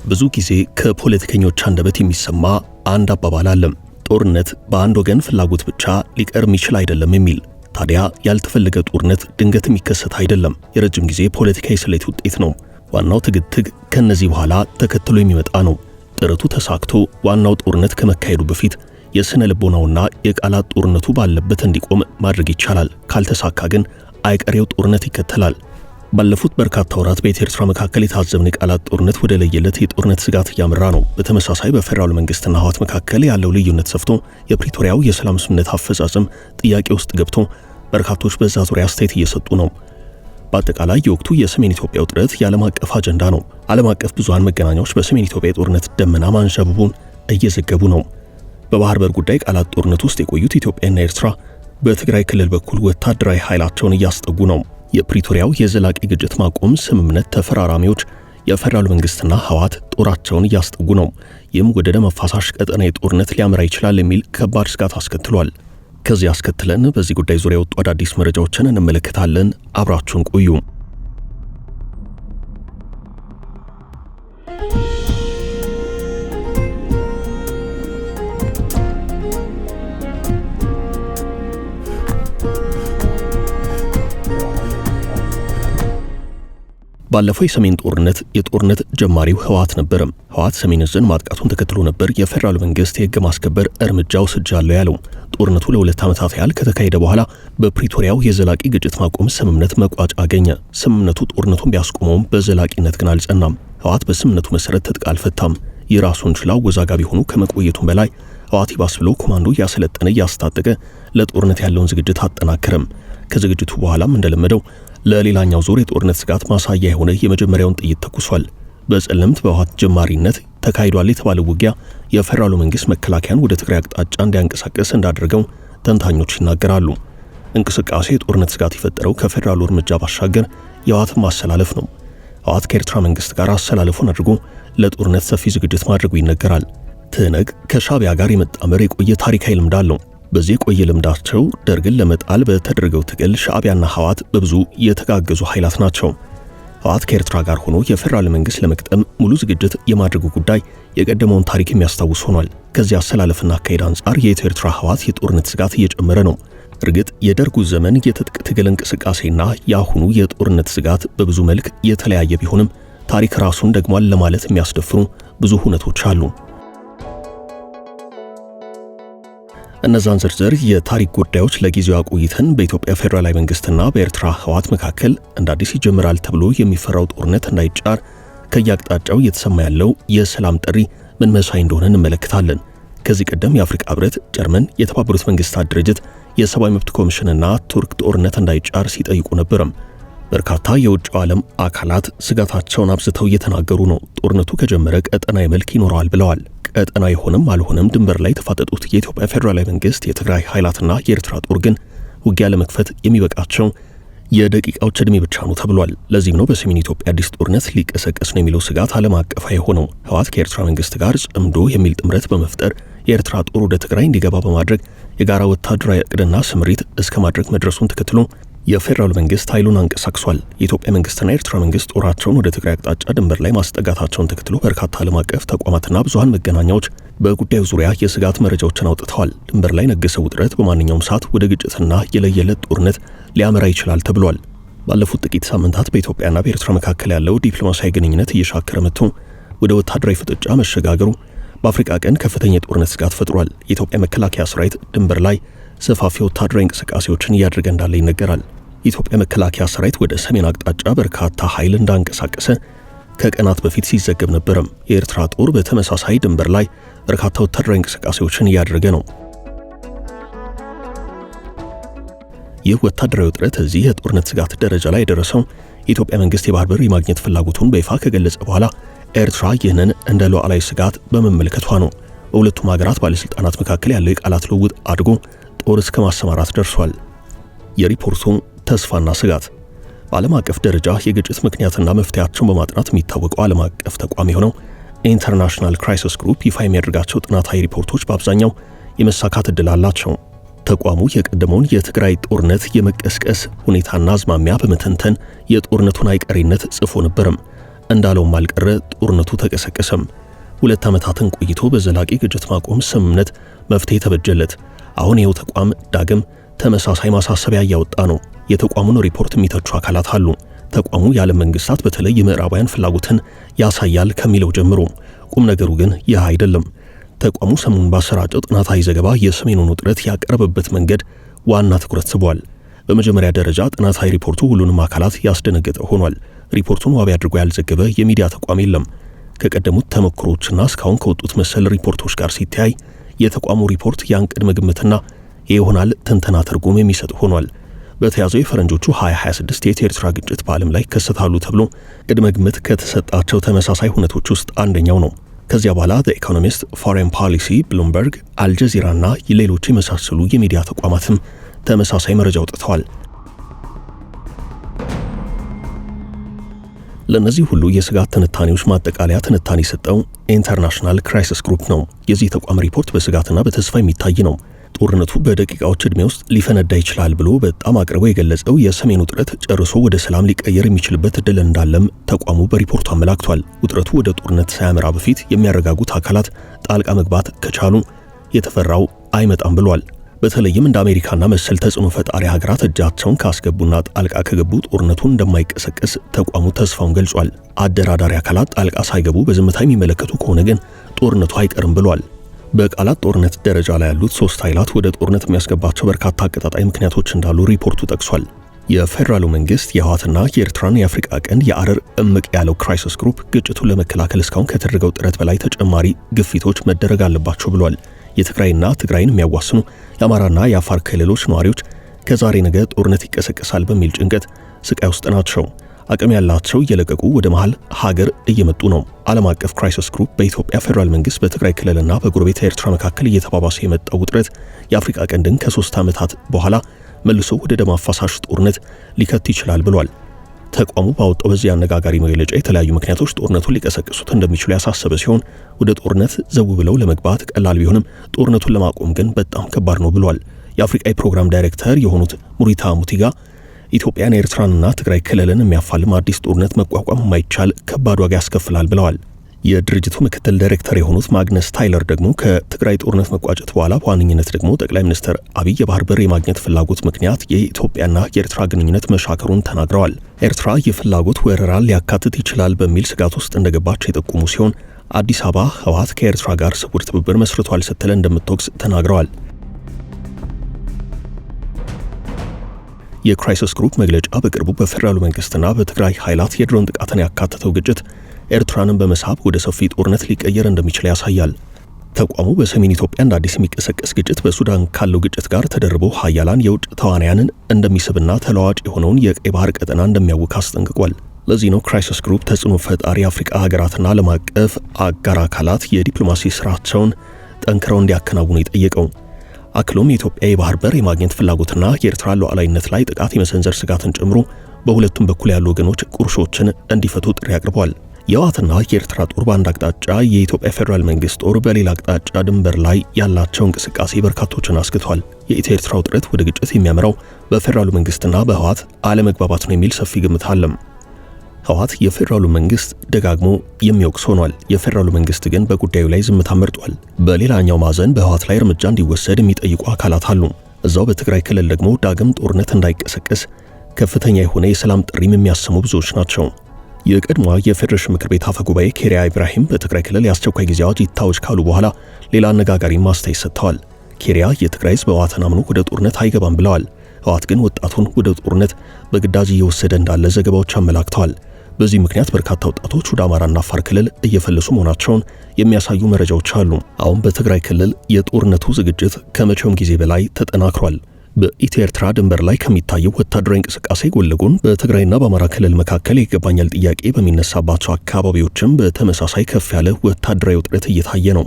ብዙ ጊዜ ከፖለቲከኞች አንደበት የሚሰማ አንድ አባባል አለ። ጦርነት በአንድ ወገን ፍላጎት ብቻ ሊቀር የሚችል አይደለም የሚል። ታዲያ ያልተፈለገ ጦርነት ድንገት የሚከሰት አይደለም፣ የረጅም ጊዜ ፖለቲካዊ ስሌት ውጤት ነው። ዋናው ትግትግ ከነዚህ በኋላ ተከትሎ የሚመጣ ነው። ጥረቱ ተሳክቶ ዋናው ጦርነት ከመካሄዱ በፊት የስነ ልቦናውና የቃላት ጦርነቱ ባለበት እንዲቆም ማድረግ ይቻላል። ካልተሳካ ግን አይቀሬው ጦርነት ይከተላል። ባለፉት በርካታ ወራት በኢትዮ ኤርትራ መካከል የታዘብነው የቃላት ጦርነት ወደ ለየለት የጦርነት ስጋት እያመራ ነው። በተመሳሳይ በፌደራል መንግስትና ህወሓት መካከል ያለው ልዩነት ሰፍቶ የፕሪቶሪያው የሰላም ስምምነት አፈጻጸም ጥያቄ ውስጥ ገብቶ በርካቶች በዛ ዙሪያ አስተያየት እየሰጡ ነው። በአጠቃላይ የወቅቱ የሰሜን ኢትዮጵያ ውጥረት የዓለም አቀፍ አጀንዳ ነው። ዓለም አቀፍ ብዙሃን መገናኛዎች በሰሜን ኢትዮጵያ የጦርነት ደመና ማንዣበቡን እየዘገቡ ነው። በባህር በር ጉዳይ ቃላት ጦርነት ውስጥ የቆዩት ኢትዮጵያና ኤርትራ በትግራይ ክልል በኩል ወታደራዊ ኃይላቸውን እያስጠጉ ነው። የፕሪቶሪያው የዘላቂ ግጭት ማቆም ስምምነት ተፈራራሚዎች የፌደራል መንግስትና ህወሓት ጦራቸውን እያስጠጉ ነው። ይህም ወደ ደም አፋሳሽ ቀጠና የጦርነት ሊያመራ ይችላል የሚል ከባድ ስጋት አስከትሏል። ከዚህ አስከትለን በዚህ ጉዳይ ዙሪያ የወጡ አዳዲስ መረጃዎችን እንመለከታለን። አብራችሁን ቆዩ። ባለፈው የሰሜን ጦርነት ጀማሪው ህወሓት ነበር። ህወሓት ሰሜን ዕዝን ማጥቃቱን ተከትሎ ነበር የፌደራል መንግስት የህግ ማስከበር እርምጃ ወስጃለሁ ያለው። ጦርነቱ ለ2 ዓመታት ያህል ከተካሄደ በኋላ በፕሪቶሪያው የዘላቂ ግጭት ማቆም ስምምነት መቋጫ አገኘ። ስምምነቱ ጦርነቱን ቢያስቆመውም በዘላቂነት ግን አልጸናም። ህወሓት በስምምነቱ መሰረት ትጥቅ አልፈታም። የራሱን ችላ ወዛጋቢ ሆኖ ከመቆየቱም በላይ ህወሓት ይባስ ብሎ ኮማንዶ ያሰለጠነ ያስታጠቀ ለጦርነት ያለውን ዝግጅት አጠናከረም። ከዝግጅቱ በኋላም እንደለመደው ለሌላኛው ዙር የጦርነት ስጋት ማሳያ የሆነ የመጀመሪያውን ጥይት ተኩሷል። በጸለምት በህወሓት ጀማሪነት ተካሂዷል የተባለው ውጊያ የፌደራሉ መንግስት መከላከያን ወደ ትግራይ አቅጣጫ እንዲያንቀሳቀስ እንዳደረገው ተንታኞች ይናገራሉ። እንቅስቃሴ የጦርነት ስጋት የፈጠረው ከፌደራሉ እርምጃ ባሻገር የህወሓትን ማሰላለፍ ነው። ህወሓት ከኤርትራ መንግስት ጋር አሰላለፉን አድርጎ ለጦርነት ሰፊ ዝግጅት ማድረጉ ይነገራል። ትነግ ከሻዕቢያ ጋር የመጣመር የቆየ ታሪካዊ ልምድ አለው። በዚህ የቆየ ልምዳቸው ደርግን ለመጣል በተደረገው ትግል ሻዕቢያና ህወሓት በብዙ የተጋገዙ ኃይላት ናቸው። ህወሓት ከኤርትራ ጋር ሆኖ የፌደራል መንግስት ለመቅጠም ሙሉ ዝግጅት የማድረጉ ጉዳይ የቀደመውን ታሪክ የሚያስታውስ ሆኗል። ከዚህ አሰላለፍና አካሄድ አንጻር የኢትዮ ኤርትራ ህወሓት የጦርነት ስጋት እየጨመረ ነው። እርግጥ የደርጉ ዘመን የትጥቅ ትግል እንቅስቃሴና የአሁኑ የጦርነት ስጋት በብዙ መልክ የተለያየ ቢሆንም ታሪክ ራሱን ደግሟል ለማለት የሚያስደፍሩ ብዙ ሁነቶች አሉ። እነዛን ዝርዝር የታሪክ ጉዳዮች ለጊዜው አቆይተን በኢትዮጵያ ፌደራላዊ መንግስትና በኤርትራ ህወሓት መካከል እንደ አዲስ ይጀምራል ተብሎ የሚፈራው ጦርነት እንዳይጫር ከያቅጣጫው እየተሰማ ያለው የሰላም ጥሪ ምን መሳይ እንደሆነ እንመለከታለን። ከዚህ ቀደም የአፍሪካ ህብረት፣ ጀርመን፣ የተባበሩት መንግስታት ድርጅት፣ የሰብአዊ መብት ኮሚሽንና ቱርክ ጦርነት እንዳይጫር ሲጠይቁ ነበርም። በርካታ የውጭው ዓለም አካላት ስጋታቸውን አብዝተው እየተናገሩ ነው። ጦርነቱ ከጀመረ ቀጠናዊ መልክ ይኖረዋል ብለዋል። ቀጠናዊ ሆነም አልሆነም ድንበር ላይ የተፋጠጡት የኢትዮጵያ ፌደራላዊ መንግስት፣ የትግራይ ኃይላትና የኤርትራ ጦር ግን ውጊያ ለመክፈት የሚበቃቸው የደቂቃዎች ዕድሜ ብቻ ነው ተብሏል። ለዚህም ነው በሰሜን ኢትዮጵያ አዲስ ጦርነት ሊቀሰቀስ ነው የሚለው ስጋት ዓለም አቀፋዊ የሆነው። ህወሓት ከኤርትራ መንግስት ጋር ጽምዶ የሚል ጥምረት በመፍጠር የኤርትራ ጦር ወደ ትግራይ እንዲገባ በማድረግ የጋራ ወታደራዊ ዕቅድና ስምሪት እስከ ማድረግ መድረሱን ተከትሎ የፌደራል መንግስት ኃይሉን አንቀሳቅሷል። የኢትዮጵያ መንግስትና የኤርትራ መንግስት ጦራቸውን ወደ ትግራይ አቅጣጫ ድንበር ላይ ማስጠጋታቸውን ተከትሎ በርካታ ዓለም አቀፍ ተቋማትና ብዙሃን መገናኛዎች በጉዳዩ ዙሪያ የስጋት መረጃዎችን አውጥተዋል። ድንበር ላይ ነገሰው ውጥረት በማንኛውም ሰዓት ወደ ግጭትና የለየለት ጦርነት ሊያመራ ይችላል ተብሏል። ባለፉት ጥቂት ሳምንታት በኢትዮጵያና በኤርትራ መካከል ያለው ዲፕሎማሲያዊ ግንኙነት እየሻከረ መጥቶ ወደ ወታደራዊ ፍጥጫ መሸጋገሩ በአፍሪካ ቀንድ ከፍተኛ የጦርነት ስጋት ፈጥሯል። የኢትዮጵያ መከላከያ ሰራዊት ድንበር ላይ ሰፋፊ ወታደራዊ እንቅስቃሴዎችን እያደረገ እንዳለ ይነገራል። የኢትዮጵያ መከላከያ ሰራዊት ወደ ሰሜን አቅጣጫ በርካታ ኃይል እንዳንቀሳቀሰ ከቀናት በፊት ሲዘገብ ነበርም። የኤርትራ ጦር በተመሳሳይ ድንበር ላይ በርካታ ወታደራዊ እንቅስቃሴዎችን እያደረገ ነው። ይህ ወታደራዊ ውጥረት እዚህ የጦርነት ስጋት ደረጃ ላይ የደረሰው የኢትዮጵያ መንግስት የባህር በር የማግኘት ፍላጎቱን በይፋ ከገለጸ በኋላ ኤርትራ ይህንን እንደ ሉዓላዊ ስጋት በመመልከቷ ነው። በሁለቱም ሀገራት ባለስልጣናት መካከል ያለው የቃላት ልውውጥ አድጎ ጦር እስከ ማሰማራት ደርሷል። የሪፖርቱ ተስፋና ስጋት በዓለም አቀፍ ደረጃ የግጭት ምክንያትና መፍትሄያቸውን በማጥናት የሚታወቀው ዓለም አቀፍ ተቋም የሆነው ኢንተርናሽናል ክራይሲስ ግሩፕ ይፋ የሚያደርጋቸው ጥናታዊ ሪፖርቶች በአብዛኛው የመሳካት ዕድል አላቸው። ተቋሙ የቀደመውን የትግራይ ጦርነት የመቀስቀስ ሁኔታና አዝማሚያ በመተንተን የጦርነቱን አይቀሬነት ጽፎ ነበርም። እንዳለውም አልቀረ ጦርነቱ ተቀሰቀሰም። 2 ዓመታትን ቆይቶ በዘላቂ ግጭት ማቆም ስምምነት መፍትሄ ተበጀለት። አሁን ይኸው ተቋም ዳግም ተመሳሳይ ማሳሰቢያ እያወጣ ነው። የተቋሙን ሪፖርት የሚተቹ አካላት አሉ። ተቋሙ የዓለም መንግስታት በተለይ የምዕራባውያን ፍላጎትን ያሳያል ከሚለው ጀምሮ፣ ቁም ነገሩ ግን ይህ አይደለም። ተቋሙ ሰሞኑን ባሰራጨው ጥናታዊ ዘገባ የሰሜኑን ውጥረት ያቀረበበት መንገድ ዋና ትኩረት ስቧል። በመጀመሪያ ደረጃ ጥናታዊ ሪፖርቱ ሁሉንም አካላት ያስደነገጠ ሆኗል። ሪፖርቱን ዋቢ አድርጎ ያልዘገበ የሚዲያ ተቋም የለም። ከቀደሙት ተሞክሮችና እስካሁን ከወጡት መሰል ሪፖርቶች ጋር ሲታይ የተቋሙ ሪፖርት ያን ቅድመ ግምትና ይሆናል ትንተና ትርጉም የሚሰጥ ሆኗል። በተያዘው የፈረንጆቹ 2026 የኤርትራ ግጭት በዓለም ላይ ከሰታሉ ተብሎ ቅድመ ግምት ከተሰጣቸው ተመሳሳይ ሁነቶች ውስጥ አንደኛው ነው። ከዚያ በኋላ ዘ ኢኮኖሚስት፣ ፎሬን ፖሊሲ፣ ብሉምበርግ፣ አልጀዚራና ሌሎች የመሳሰሉ የሚዲያ ተቋማትም ተመሳሳይ መረጃ አውጥተዋል። ለነዚህ ሁሉ የስጋት ትንታኔዎች ማጠቃለያ ትንታኔ የሰጠው ኢንተርናሽናል ክራይሲስ ግሩፕ ነው። የዚህ ተቋም ሪፖርት በስጋትና በተስፋ የሚታይ ነው። ጦርነቱ በደቂቃዎች ዕድሜ ውስጥ ሊፈነዳ ይችላል ብሎ በጣም አቅርቦ የገለጸው የሰሜኑ ውጥረት ጨርሶ ወደ ሰላም ሊቀየር የሚችልበት እድል እንዳለም ተቋሙ በሪፖርቱ አመላክቷል። ውጥረቱ ወደ ጦርነት ሳያመራ በፊት የሚያረጋጉት አካላት ጣልቃ መግባት ከቻሉ የተፈራው አይመጣም ብሏል። በተለይም እንደ አሜሪካና መሰል ተጽዕኖ ፈጣሪ ሀገራት እጃቸውን ካስገቡና ጣልቃ ከገቡ ጦርነቱን እንደማይቀሰቀስ ተቋሙ ተስፋውን ገልጿል። አደራዳሪ አካላት ጣልቃ ሳይገቡ በዝምታ የሚመለከቱ ከሆነ ግን ጦርነቱ አይቀርም ብሏል። በቃላት ጦርነት ደረጃ ላይ ያሉት 3 ኃይላት ወደ ጦርነት የሚያስገባቸው በርካታ አቀጣጣይ ምክንያቶች እንዳሉ ሪፖርቱ ጠቅሷል። የፌደራሉ መንግስት የህወሓትና የኤርትራን የአፍሪካ ቀንድ የአረር እምቅ ያለው ክራይሲስ ግሩፕ ግጭቱን ለመከላከል እስካሁን ከተደረገው ጥረት በላይ ተጨማሪ ግፊቶች መደረግ አለባቸው ብሏል። የትግራይና ትግራይን የሚያዋስኑ የአማራና የአፋር ክልሎች ነዋሪዎች ከዛሬ ነገ ጦርነት ይቀሰቀሳል በሚል ጭንቀት ስቃይ ውስጥ ናቸው። አቅም ያላቸው እየለቀቁ ወደ መሃል ሀገር እየመጡ ነው። ዓለም አቀፍ ክራይሲስ ግሩፕ በኢትዮጵያ ፌደራል መንግስት በትግራይ ክልልና በጎረቤት ኤርትራ መካከል እየተባባሰ የመጣው ውጥረት የአፍሪካ ቀንድን ከ3 ዓመታት በኋላ መልሶ ወደ ደም አፋሳሽ ጦርነት ሊከት ይችላል ብሏል። ተቋሙ ባወጣው በዚህ አነጋጋሪ መግለጫ የተለያዩ ምክንያቶች ጦርነቱን ሊቀሰቅሱት እንደሚችሉ ያሳሰበ ሲሆን ወደ ጦርነት ዘው ብለው ለመግባት ቀላል ቢሆንም ጦርነቱን ለማቆም ግን በጣም ከባድ ነው ብሏል። የአፍሪካ ፕሮግራም ዳይሬክተር የሆኑት ሙሪታ ሙቲጋ ኢትዮጵያን፣ ኤርትራንና ትግራይ ክልልን የሚያፋልም አዲስ ጦርነት መቋቋም የማይቻል ከባድ ዋጋ ያስከፍላል ብለዋል። የድርጅቱ ምክትል ዳይሬክተር የሆኑት ማግነስ ታይለር ደግሞ ከትግራይ ጦርነት መቋጨት በኋላ በዋነኝነት ደግሞ ጠቅላይ ሚኒስትር አብይ የባህር በር የማግኘት ፍላጎት ምክንያት የኢትዮጵያና የኤርትራ ግንኙነት መሻከሩን ተናግረዋል። ኤርትራ የፍላጎት ወረራ ሊያካትት ይችላል በሚል ስጋት ውስጥ እንደገባች የጠቁሙ ሲሆን አዲስ አበባ ህወሓት ከኤርትራ ጋር ስውር ትብብር መስርቷል ስትል እንደምትወቅስ ተናግረዋል። የክራይሲስ ግሩፕ መግለጫ በቅርቡ በፌደራሉ መንግስትና በትግራይ ኃይላት የድሮን ጥቃትን ያካተተው ግጭት ኤርትራንን በመሳብ ወደ ሰፊ ጦርነት ሊቀየር እንደሚችል ያሳያል። ተቋሙ በሰሜን ኢትዮጵያ እንደ አዲስ የሚቀሰቀስ ግጭት በሱዳን ካለው ግጭት ጋር ተደርቦ ኃያላን የውጭ ተዋናያንን እንደሚስብና ተለዋዋጭ የሆነውን የቀይ ባህር ቀጠና እንደሚያውክ አስጠንቅቋል። ለዚህ ነው ክራይሲስ ግሩፕ ተጽዕኖ ፈጣሪ አፍሪካ ሀገራትና ዓለም አቀፍ አጋር አካላት የዲፕሎማሲ ስራቸውን ጠንክረው እንዲያከናውኑ የጠየቀው። አክሎም የኢትዮጵያ የባህር በር የማግኘት ፍላጎትና የኤርትራ ሉዓላዊነት ላይ ጥቃት የመሰንዘር ስጋትን ጨምሮ በሁለቱም በኩል ያሉ ወገኖች ቁርሾችን እንዲፈቱ ጥሪ አቅርበዋል። የህወሓትና የኤርትራ ጦር በአንድ አቅጣጫ፣ የኢትዮጵያ ፌደራል መንግስት ጦር በሌላ አቅጣጫ ድንበር ላይ ያላቸው እንቅስቃሴ በርካቶችን አስክቷል። የኢትዮ ኤርትራ ውጥረት ወደ ግጭት የሚያመራው በፌደራሉ መንግስትና በህወሓት አለመግባባት ነው የሚል ሰፊ ግምት አለም። ህወሓት የፌደራሉ መንግስት ደጋግሞ የሚወቅስ ሆኗል። የፌደራሉ መንግስት ግን በጉዳዩ ላይ ዝምታ መርጧል። በሌላኛው ማዕዘን በህወሓት ላይ እርምጃ እንዲወሰድ የሚጠይቁ አካላት አሉ። እዛው በትግራይ ክልል ደግሞ ዳግም ጦርነት እንዳይቀሰቀስ ከፍተኛ የሆነ የሰላም ጥሪም የሚያሰሙ ብዙዎች ናቸው። የቀድሞዋ የፌዴሬሽን ምክር ቤት አፈ ጉባኤ ኬሪያ ኢብራሂም በትግራይ ክልል የአስቸኳይ ጊዜ አዋጅ ይታወጅ ካሉ በኋላ ሌላ አነጋጋሪ ማስተያየት ሰጥተዋል። ኬሪያ የትግራይ ህዝብ ህወሓትን አምኖ ወደ ጦርነት አይገባም ብለዋል። ህወሓት ግን ወጣቱን ወደ ጦርነት በግዳጅ እየወሰደ እንዳለ ዘገባዎች አመላክተዋል። በዚህ ምክንያት በርካታ ወጣቶች ወደ አማራና አፋር ክልል እየፈለሱ መሆናቸውን የሚያሳዩ መረጃዎች አሉ። አሁን በትግራይ ክልል የጦርነቱ ዝግጅት ከመቼውም ጊዜ በላይ ተጠናክሯል። በኢትዮ ኤርትራ ድንበር ላይ ከሚታየው ወታደራዊ እንቅስቃሴ ጎን ለጎን በትግራይና በአማራ ክልል መካከል ይገባኛል ጥያቄ በሚነሳባቸው አካባቢዎችም በተመሳሳይ ከፍ ያለ ወታደራዊ ውጥረት እየታየ ነው።